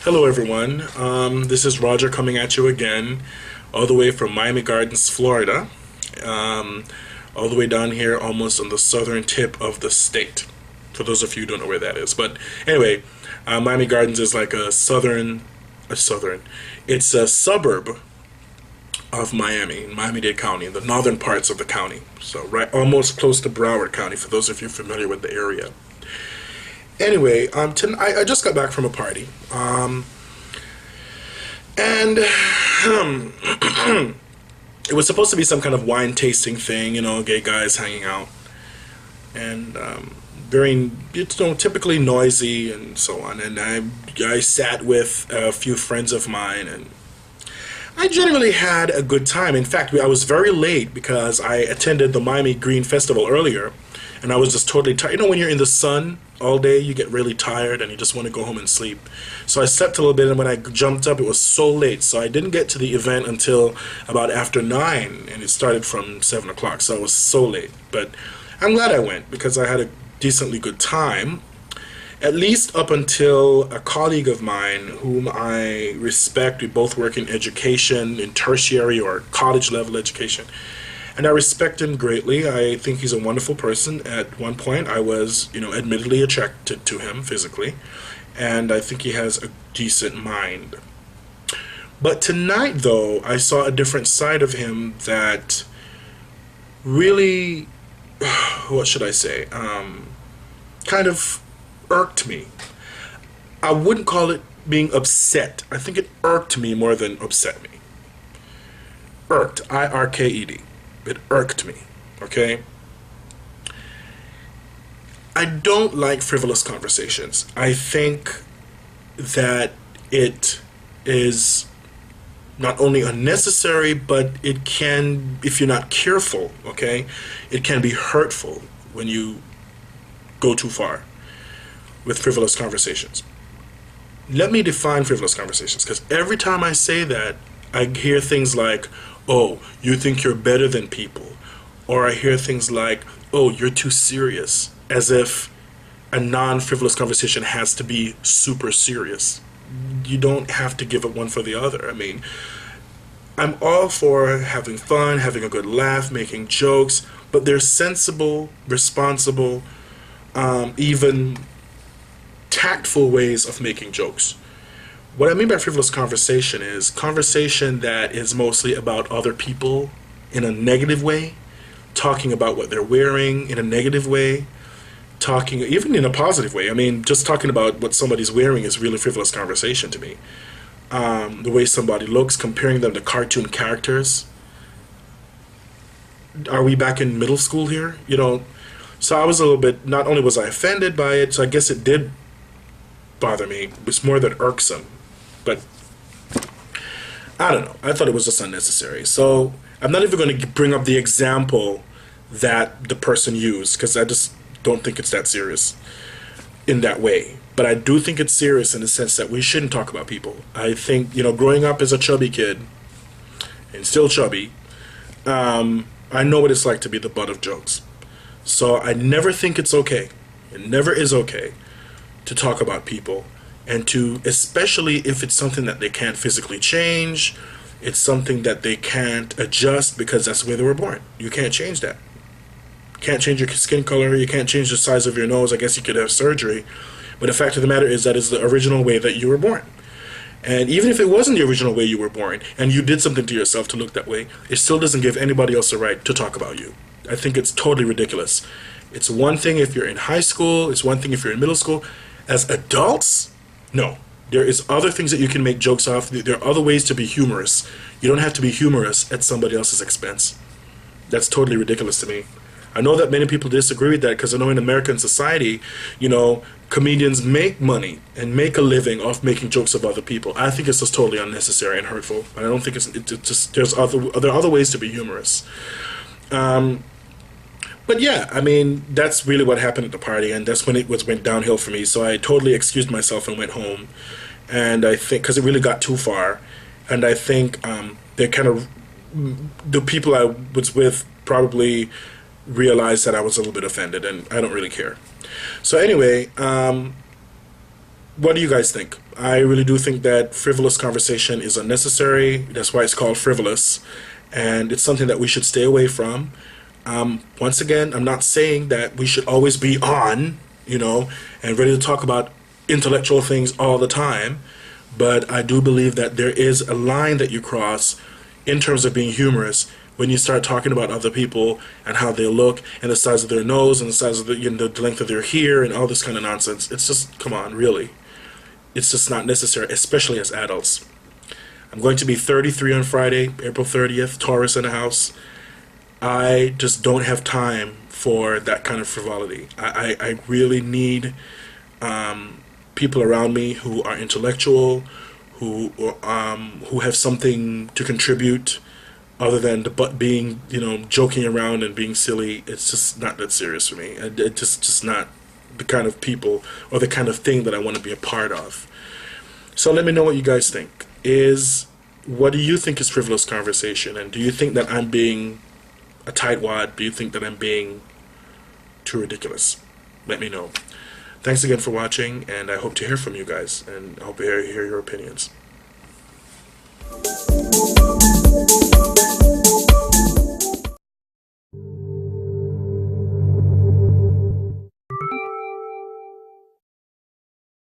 Hello, everyone. This is Roger coming at you again, all the way from Miami Gardens, Florida, all the way down here, almost on the southern tip of the state. For those of you who don't know where that is, but anyway, Miami Gardens is like it's a suburb of Miami, in Miami-Dade County, in the northern parts of the county. So right, almost close to Broward County, for those of you familiar with the area. Anyway, I just got back from a party, and it was supposed to be some kind of wine tasting thing, gay guys hanging out, and very, typically noisy and so on. And I sat with a few friends of mine, and I generally had a good time. In fact, I was very late because I attended the Miami Green Festival earlier, and I was just totally tired. When you're in the sun all day, you get really tired and you just want to go home and sleep. So I slept a little bit, and when I jumped up, it was so late. So I didn't get to the event until about after 9, and it started from 7 o'clock. So I was so late. But I'm glad I went because I had a decently good time, at least up until a colleague of mine whom I respect. We both work in education, in tertiary or college level education. And I respect him greatly. I think he's a wonderful person. At one point, I was, admittedly attracted to him physically. And I think he has a decent mind. But tonight, though, I saw a different side of him that really, what should I say, kind of irked me. I wouldn't call it being upset. I think it irked me more than upset me. Irked, I-R-K-E-D. It irked me, okay? I don't like frivolous conversations. I think that it is not only unnecessary, but it can, if you're not careful, okay, it can be hurtful when you go too far with frivolous conversations. Let me define frivolous conversations, because every time I say that, I hear things like, oh, you think you're better than people. Or I hear things like, oh, you're too serious. As if a non-frivolous conversation has to be super serious. You don't have to give it one for the other. I mean, I'm all for having fun, having a good laugh, making jokes, but there's sensible, responsible, even tactful ways of making jokes. What I mean by frivolous conversation is conversation that is mostly about other people in a negative way, talking about what they're wearing in a negative way, talking even in a positive way. I mean, just talking about what somebody's wearing is really frivolous conversation to me. The way somebody looks, comparing them to cartoon characters. Are we back in middle school here? So I was a little bit, not only was I offended by it, so I guess it did bother me. It's more than irksome. But I don't know. I thought it was just unnecessary. So I'm not even going to bring up the example that the person used, because I just don't think it's that serious in that way. But I do think it's serious in the sense that we shouldn't talk about people. I think, growing up as a chubby kid, and still chubby, I know what it's like to be the butt of jokes. So I never think it's okay. It never is okay to talk about people. And to, especially if it's something that they can't physically change, it's something that they can't adjust because that's the way they were born. You can't change that. You can't change your skin color, you can't change the size of your nose. I guess you could have surgery. But the fact of the matter is that is the original way that you were born. And even if it wasn't the original way you were born, and you did something to yourself to look that way, it still doesn't give anybody else the right to talk about you. I think it's totally ridiculous. It's one thing if you're in high school, it's one thing if you're in middle school. As adults, no. There is other things that you can make jokes off. There are other ways to be humorous. You don't have to be humorous at somebody else's expense. That's totally ridiculous to me. I know that many people disagree with that because I know in American society, comedians make money and make a living off making jokes of other people. I think it's just totally unnecessary and hurtful. I don't think there are other ways to be humorous. But yeah, I mean, that's really what happened at the party, and that's when it went downhill for me. So I totally excused myself and went home. And I think, because it really got too far, and I think the people I was with probably realized that I was a little bit offended, and I don't really care. So anyway, what do you guys think? I really do think that frivolous conversation is unnecessary. That's why it's called frivolous, and it's something that we should stay away from. Once again, I'm not saying that we should always be on, and ready to talk about intellectual things all the time, but I do believe that there is a line that you cross in terms of being humorous when you start talking about other people and how they look and the size of their nose and the size of the length of their hair and all this kind of nonsense. It's just, come on, really. It's just not necessary, especially as adults. I'm going to be 33 on Friday, April 30th, Taurus in the house. I just don't have time for that kind of frivolity. I really need people around me who are intellectual, who have something to contribute other than being, joking around and being silly. It's just not that serious for me. It's just not the kind of people or the kind of thing that I want to be a part of. So let me know what you guys think. What do you think is frivolous conversation? And do you think that I'm being a tightwad? Do you think that I'm being too ridiculous? Let me know. Thanks again for watching, and I hope to hear from you guys, and I hope to hear your opinions.